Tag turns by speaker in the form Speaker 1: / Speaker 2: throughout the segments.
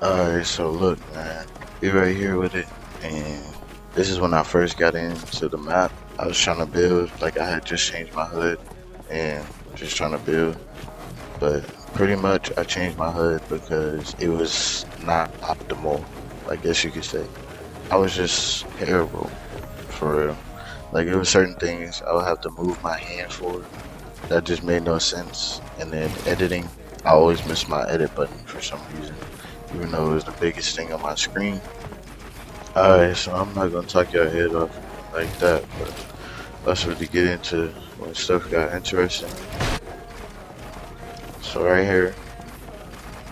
Speaker 1: Alright, so look, man, we right here with it, and this is when I first got into the map. I was trying to build, like I had just changed my HUD, and just trying to build, but pretty much I changed my HUD because it was not optimal, I guess you could say. I was just terrible, for real. Like, there were certain things I would have to move my hand for, that just made no sense, and then editing, I always miss my edit button for some reason even though it was the biggest thing on my screen. Alright, so I'm not gonna talk your head off like that, but let's really get into when stuff got interesting. So right here,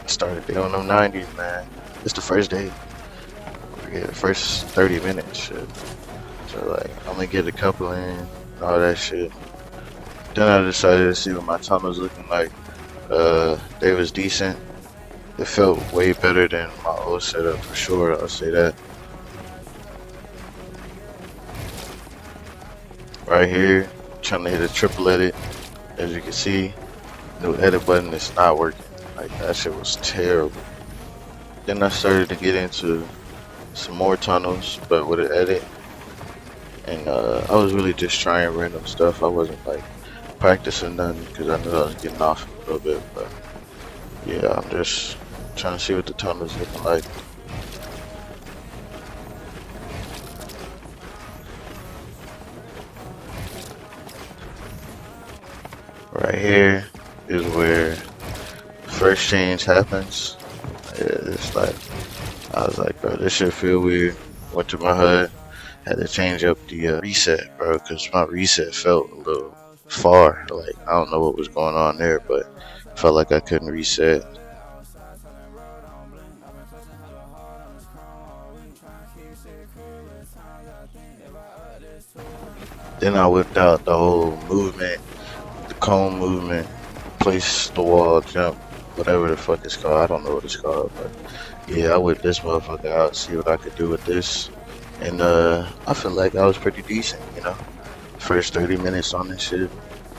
Speaker 1: I started doing them 90s, man. It's the first day. Yeah, the first 30 minutes, shit. So like, I'm gonna get a couple in, and all that shit. Then I decided to see what my tunnels looking like. They was decent. It felt way better than my old setup for sure, I'll say that. Right here, trying to hit a triple edit. As you can see, new edit button is not working. Like, that shit was terrible. Then I started to get into some more tunnels, but with an edit. And I was really just trying random stuff. I wasn't like practicing nothing because I knew I was getting off a little bit. But yeah, I'm just trying to see what the tunnels looking like. Right here is where the first change happens. Yeah, it's like, I was like, bro, this shit feel weird. Went to my HUD, had to change up the reset, bro, because my reset felt a little far. Like, I don't know what was going on there, but felt like I couldn't reset. Then I whipped out the whole movement, the cone movement, place the wall, jump, whatever the fuck it's called. I don't know what it's called, but yeah, I whipped this motherfucker out, see what I could do with this. And I feel like I was pretty decent, you know. First 30 minutes on this shit,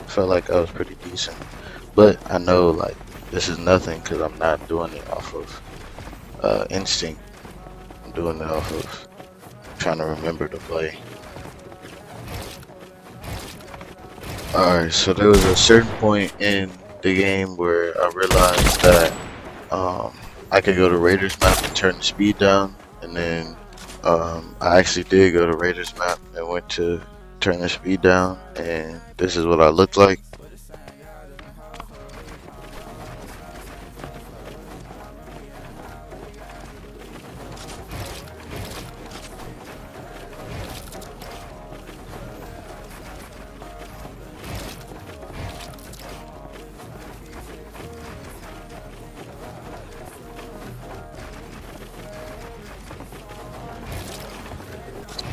Speaker 1: felt like I was pretty decent. But I know like this is nothing because I'm not doing it off of instinct. I'm doing it off of trying to remember to play. Alright, so there was a certain point in the game where I realized that um, I could go to Raiders map and turn the speed down, and then I actually did go to Raiders map and went to turn the speed down, and this is what I looked like.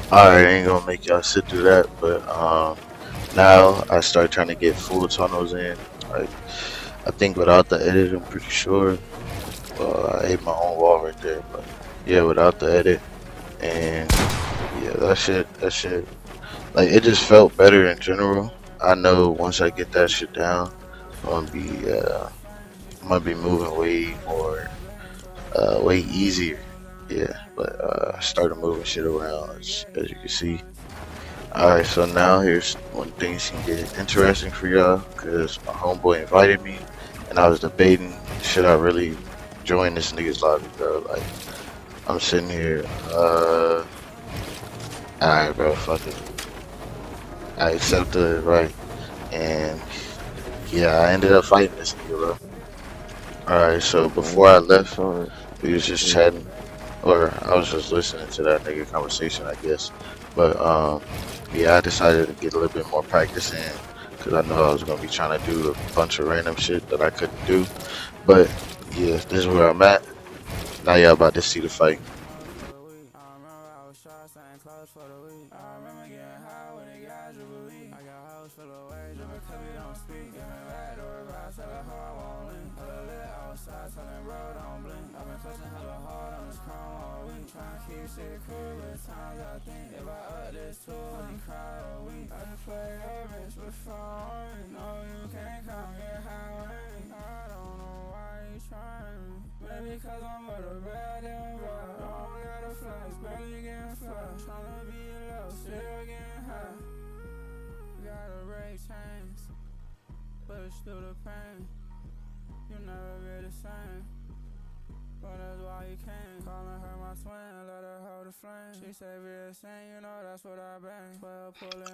Speaker 1: Alright, I ain't gonna make y'all sit through that, but now I start trying to get full tunnels in. Like, I think without the edit, I'm pretty sure. Well, I ate my own wall right there, but yeah, without the edit, and yeah, that shit, like it just felt better in general. I know once I get that shit down, I'm gonna be, I'm gonna be moving way more, way easier. Yeah, but I started moving shit around as you can see. Alright, so now here's when things can get interesting for y'all, because my homeboy invited me, and I was debating, should I really join this nigga's lobby, bro? Like, I'm sitting here, alright, bro, fuck it. I accepted it, right? And yeah, I ended up fighting this nigga, bro. Alright, so before I left, we was just chatting, or I was just listening to that nigga conversation, I guess. But yeah, I decided to get a little bit more practice in because I know I was gonna be trying to do a bunch of random shit that I couldn't do. But yeah, this is where I'm at. Now y'all about to see the fight.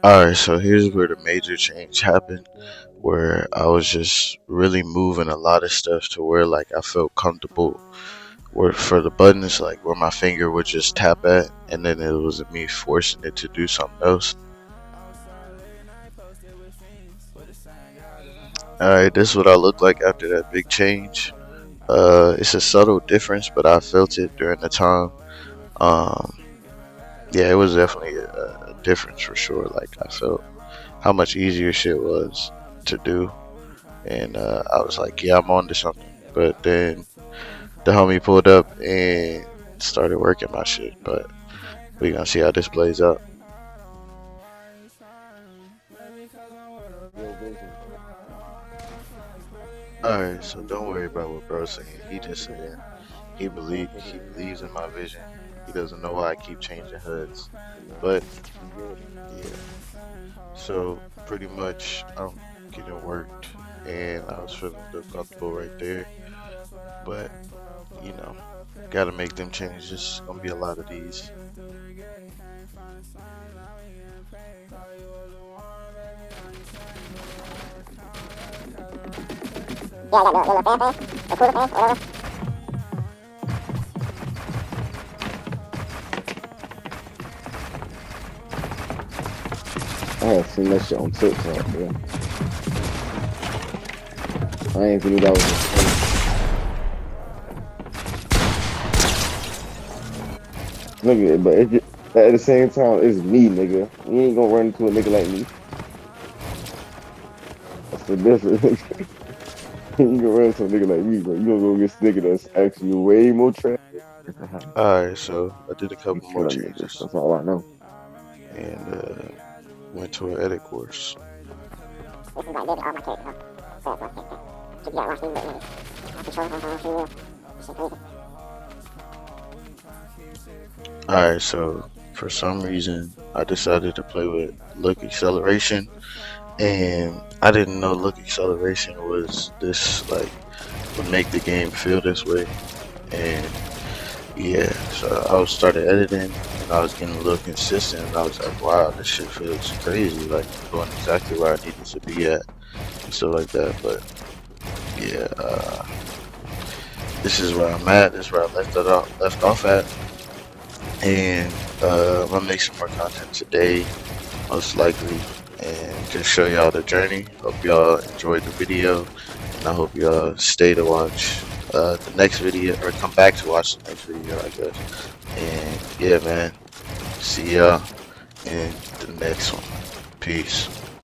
Speaker 1: Alright, so here's where the major change happened, where I was just really moving a lot of stuff to where like I felt comfortable where for the buttons like where my finger would just tap at, and then it was me forcing it to do something else. Alright, this is what I look like after that big change. It's a subtle difference, but I felt it during the time. Um, yeah, it was definitely a difference for sure. Like I felt how much easier shit was to do, and I was like, yeah, I'm on to something. But then the homie pulled up and started working my shit. But we gonna see how this plays out. Alright, so don't worry about what bro's saying. He just said he believes in my vision. He doesn't know why I keep changing HUDs. But yeah. So pretty much I'm getting worked and I was feeling a little comfortable right there. But you know, gotta make them changes. Gonna be a lot of these.
Speaker 2: I have seen that shit on TikTok, bro. I ain't even knew that was a thing. Nigga, but at the same time, it's me, nigga. You ain't gonna run into a nigga like me. That's the difference. You gonna run into a nigga like me, bro. You gonna go get this nigga that's actually way more trash.
Speaker 1: Alright, so I did a
Speaker 2: I'm
Speaker 1: couple more
Speaker 2: killing niggas.
Speaker 1: changes
Speaker 2: That's all I know.
Speaker 1: and went to an edit course. Alright, so for some reason I decided to play with look acceleration, and I didn't know look acceleration was this like would make the game feel this way. And yeah, so I was started editing and I was getting a little consistent, and I was like, wow, this shit feels crazy, like I'm going exactly where I needed to be at and stuff like that. But yeah, this is where I'm at. This is where I left off at, and I'm gonna make some more content today, most likely, and just show y'all the journey. Hope y'all enjoyed the video, and I hope y'all stay to watch the next video, or come back to watch the next video, I guess. And yeah, man, see y'all in the next one. Peace.